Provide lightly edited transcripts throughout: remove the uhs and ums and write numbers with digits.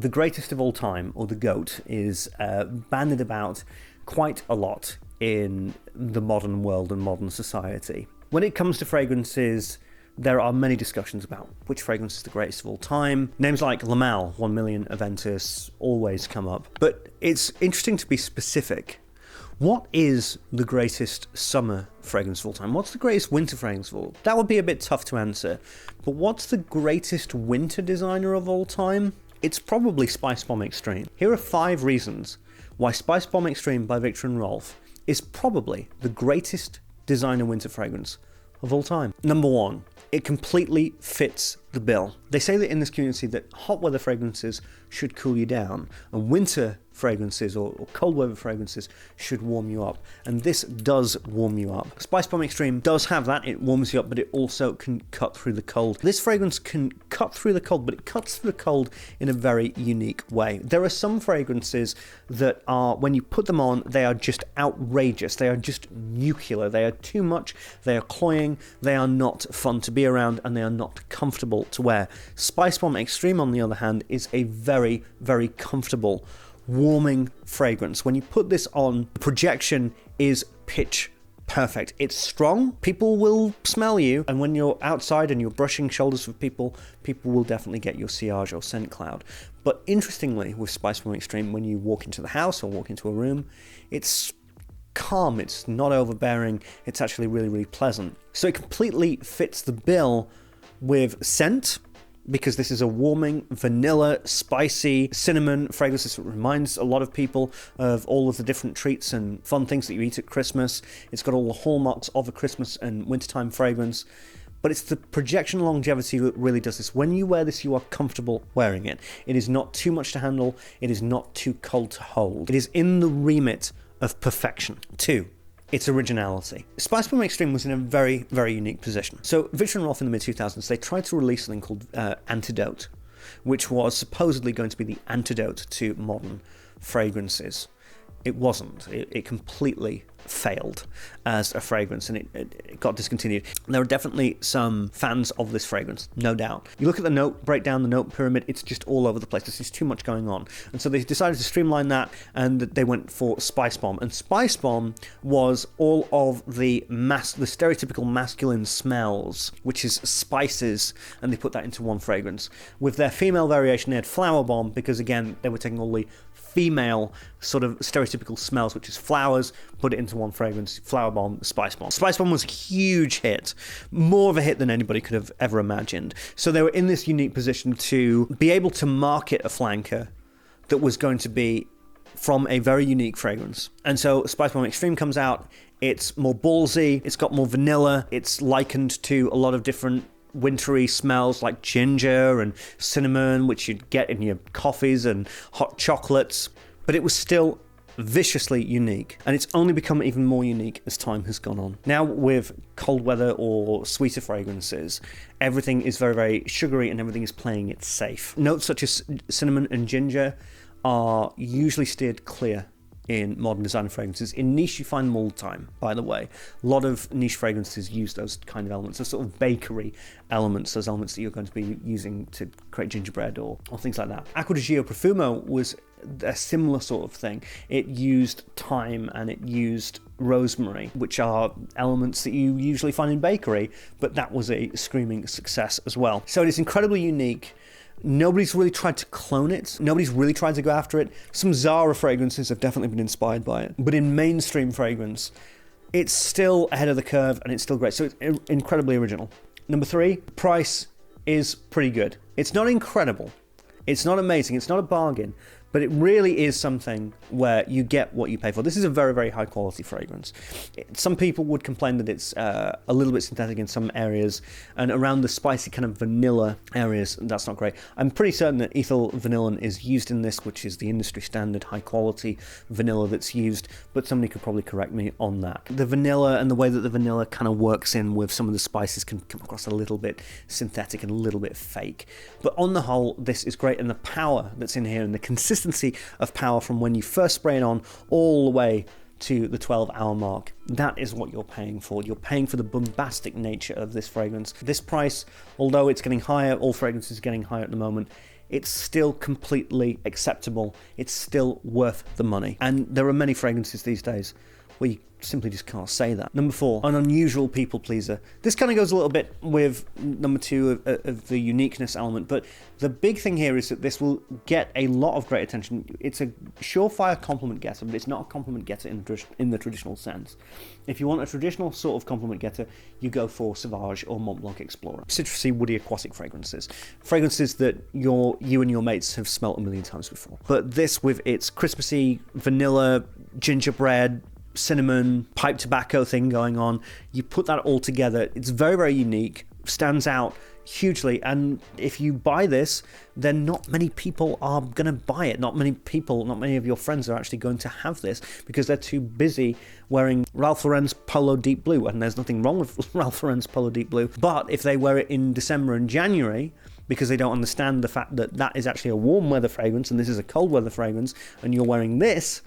the greatest of all time, or the GOAT, is bandied about quite a lot in the modern world and modern society. When it comes to fragrances, there are many discussions about which fragrance is the greatest of all time. Names like La Mal, 1 million Aventus, always come up. But it's interesting to be specific. What is the greatest summer fragrance of all time? What's the greatest winter fragrance of all time? That would be a bit tough to answer. But what's the greatest winter designer of all time? It's probably Spicebomb Extreme. Here are 5 reasons why Spicebomb Extreme by Viktor & Rolf is probably the greatest designer winter fragrance of all time. Number 1, it completely fits the bill. They say that in this community that hot weather fragrances should cool you down, and winter fragrances or cold weather fragrances should warm you up, and this does warm you up. Spicebomb Extreme does have that. It warms you up, but it also can cut through the cold. This fragrance can cut through the cold, but it cuts through the cold in a very unique way. There are some fragrances that are, when you put them on, they are just outrageous. They are just nuclear. They are too much. They are cloying. They are not fun to be around, and they are not comfortable to wear. Spicebomb Extreme, on the other hand, is a very, very comfortable, warming fragrance. When you put this on, the projection is pitch perfect. It's strong. People will smell you, and when you're outside and you're brushing shoulders with people, people will definitely get your sillage or scent cloud. But interestingly, with Spicebomb Extreme, when you walk into the house or walk into a room, it's calm. It's not overbearing. It's actually really, really pleasant. So it completely fits the bill with scent, because this is a warming, vanilla, spicy, cinnamon fragrance. This reminds a lot of people of all of the different treats and fun things that you eat at Christmas. It's got all the hallmarks of a Christmas and wintertime fragrance. But it's the projection longevity that really does this. When you wear this, you are comfortable wearing it. It is not too much to handle. It is not too cold to hold. It is in the remit of perfection. 2, its originality. Spicebomb Extreme was in a very, very unique position. So Viktor & Rolf in the mid-2000s, they tried to release something called Antidote, which was supposedly going to be the antidote to modern fragrances. It wasn't. It completely failed as a fragrance, and it got discontinued. There are definitely some fans of this fragrance, no doubt. You look at the note, break down the note pyramid, it's just all over the place. There's just too much going on. And so they decided to streamline that, and they went for Spicebomb. And Spicebomb was all of the stereotypical masculine smells, which is spices, and they put that into one fragrance. With their female variation, they had Flower Bomb, because again, they were taking all the female sort of stereotypical smells, which is flowers, put it into one fragrance. Flower Bomb, Spicebomb. Spicebomb was a huge hit, more of a hit than anybody could have ever imagined. So they were in this unique position to be able to market a flanker that was going to be from a very unique fragrance. And so Spicebomb Extreme comes out. It's more ballsy, it's got more vanilla, it's likened to a lot of different wintry smells like ginger and cinnamon, which you'd get in your coffees and hot chocolates, but it was still viciously unique, and it's only become even more unique as time has gone on. Now with cold weather or sweeter fragrances, everything is very, very sugary and everything is playing it safe. Notes such as cinnamon and ginger are usually steered clear in modern designer fragrances. In niche, you find them all the time, by the way. A lot of niche fragrances use those kind of elements, those sort of bakery elements, those elements that you're going to be using to create gingerbread or things like that. Acqua di Gio Profumo was a similar sort of thing. It used thyme and it used rosemary, which are elements that you usually find in bakery, but that was a screaming success as well. So it is incredibly unique. Nobody's really tried to clone it. Nobody's really tried to go after it. Some Zara fragrances have definitely been inspired by it. But in mainstream fragrance, it's still ahead of the curve and it's still great. So it's incredibly original. Number 3, price is pretty good. It's not incredible. It's not amazing. It's not a bargain. But it really is something where you get what you pay for. This is a very, very high quality fragrance. Some people would complain that it's a little bit synthetic in some areas, and around the spicy kind of vanilla areas, that's not great. I'm pretty certain that ethyl vanillin is used in this, which is the industry standard high quality vanilla that's used, but somebody could probably correct me on that. The vanilla and the way that the vanilla kind of works in with some of the spices can come across a little bit synthetic and a little bit fake. But on the whole, this is great, and the power that's in here and the consistency of power from when you first spray it on all the way to the 12-hour mark, that is what you're paying for. You're paying for the bombastic nature of this fragrance. This price, although it's getting higher, all fragrances are getting higher at the moment, it's still completely acceptable. It's still worth the money. And there are many fragrances these days where you simply just can't say that. Number 4, an unusual people pleaser. This kind of goes a little bit with number 2 of the uniqueness element, but the big thing here is that this will get a lot of great attention. It's a surefire compliment getter, but it's not a compliment getter in the traditional sense. If you want a traditional sort of compliment getter, you go for Sauvage or Mont Blanc Explorer. Citrusy, woody, aquatic fragrances. Fragrances that you and your mates have smelt a million times before. But this, with its Christmassy, vanilla, gingerbread, cinnamon, pipe tobacco thing going on, you put that all together, it's very, very unique, stands out hugely, and if you buy this, then not many people are going to buy it. Not many of your friends are actually going to have this because they're too busy wearing Ralph Lauren's Polo Deep Blue, and there's nothing wrong with Ralph Lauren's Polo Deep Blue, but if they wear it in December and January, because they don't understand the fact that that is actually a warm weather fragrance and this is a cold weather fragrance, and you're wearing this,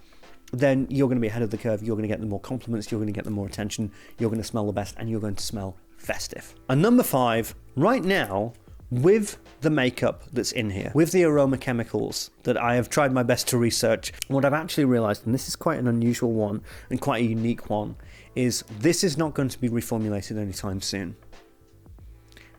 then you're going to be ahead of the curve. You're going to get the more compliments, you're going to get the more attention, you're going to smell the best, and you're going to smell festive. And number 5, right now, with the makeup that's in here, with the aroma chemicals that I have tried my best to research, what I've actually realized, and this is quite an unusual one and quite a unique one, is this is not going to be reformulated anytime soon.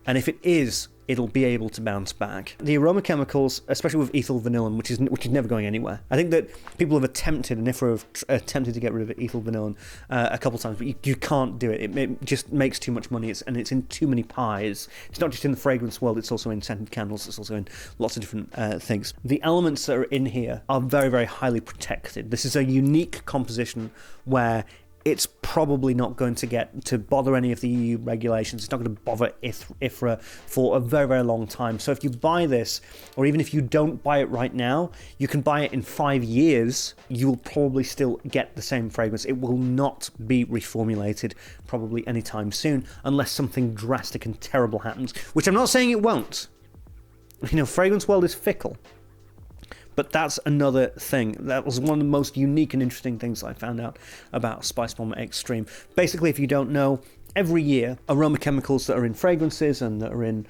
And if it is, it'll be able to bounce back. The aroma chemicals, especially with ethyl vanillin, which is never going anywhere. I think that people have attempted, and IFRA have attempted to get rid of ethyl vanillin a couple times, but you can't do it. It just makes too much money, and it's in too many pies. It's not just in the fragrance world, it's also in scented candles, it's also in lots of different things. The elements that are in here are very, very highly protected. This is a unique composition where it's probably not going to get to bother any of the EU regulations. It's not going to bother IFRA for a very, very long time. So if you buy this, or even if you don't buy it right now, you can buy it in 5 years. You will probably still get the same fragrance. It will not be reformulated probably anytime soon, unless something drastic and terrible happens, which I'm not saying it won't. You know, fragrance world is fickle. But that's another thing. That was one of the most unique and interesting things I found out about Spicebomb Extreme. Basically, if you don't know, every year, aroma chemicals that are in fragrances and that are in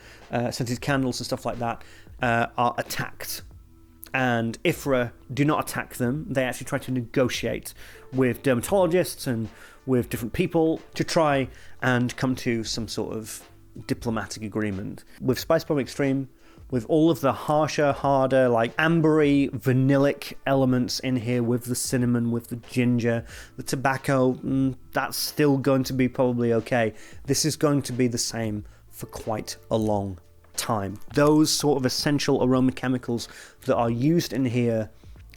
scented candles and stuff like that are attacked. And IFRA do not attack them. They actually try to negotiate with dermatologists and with different people to try and come to some sort of diplomatic agreement. With Spicebomb Extreme, with all of the harsher, harder, like ambery, vanillic elements in here, with the cinnamon, with the ginger, the tobacco, that's still going to be probably okay. This is going to be the same for quite a long time. Those sort of essential aroma chemicals that are used in here,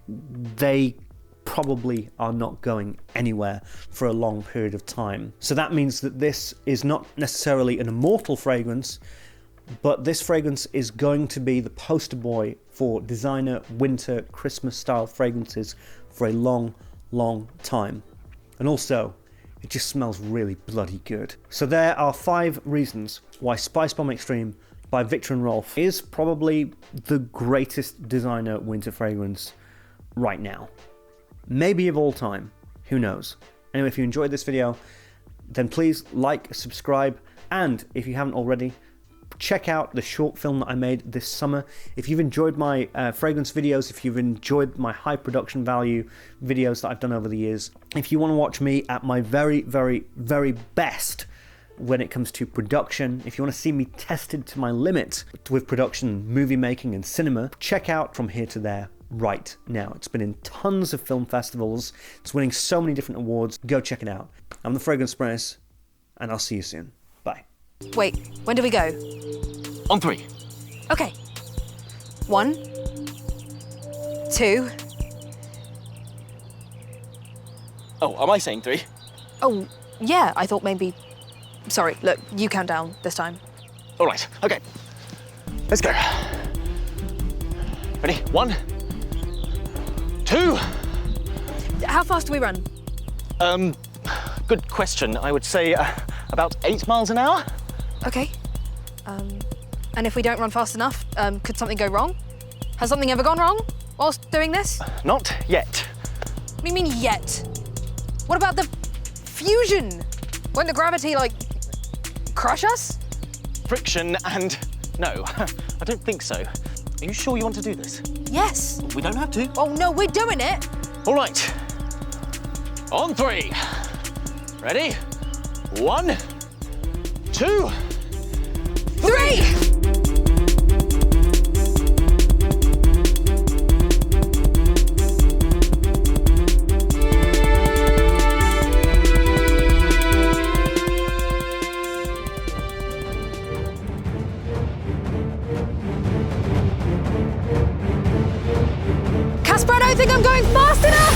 they probably are not going anywhere for a long period of time. So that means that this is not necessarily an immortal fragrance, but this fragrance is going to be the poster boy for designer winter Christmas style fragrances for a long, long time. And also, it just smells really bloody good. So there are 5 reasons why Spicebomb Extreme by Viktor & Rolf is probably the greatest designer winter fragrance right now. Maybe of all time, who knows. Anyway, if you enjoyed this video, then please like, subscribe, and if you haven't already, check out the short film that I made this summer. If you've enjoyed my fragrance videos, if you've enjoyed my high production value videos that I've done over the years, if you want to watch me at my very, very, very best when it comes to production, if you want to see me tested to my limit with production, movie making and cinema, check out From Here to There right now. It's been in tons of film festivals. It's winning so many different awards. Go check it out. I'm the Fragrance Prince, and I'll see you soon. Bye. Wait, when do we go? On 3. Okay. 1, 2. Oh, am I saying 3? Oh, yeah, I thought maybe... Sorry, look, you count down this time. All right, okay. Let's go. Ready? 1, 2. How fast do we run? Good question. I would say about 8 miles an hour. Okay. And if we don't run fast enough, could something go wrong? Has something ever gone wrong whilst doing this? Not yet. What do you mean, yet? What about the fusion? Won't the gravity, like, crush us? Friction and... No, I don't think so. Are you sure you want to do this? Yes. We don't have to. Oh, no, we're doing it. All right. On 3. Ready? 1, 2, 3! Casper, I don't think I'm going fast enough!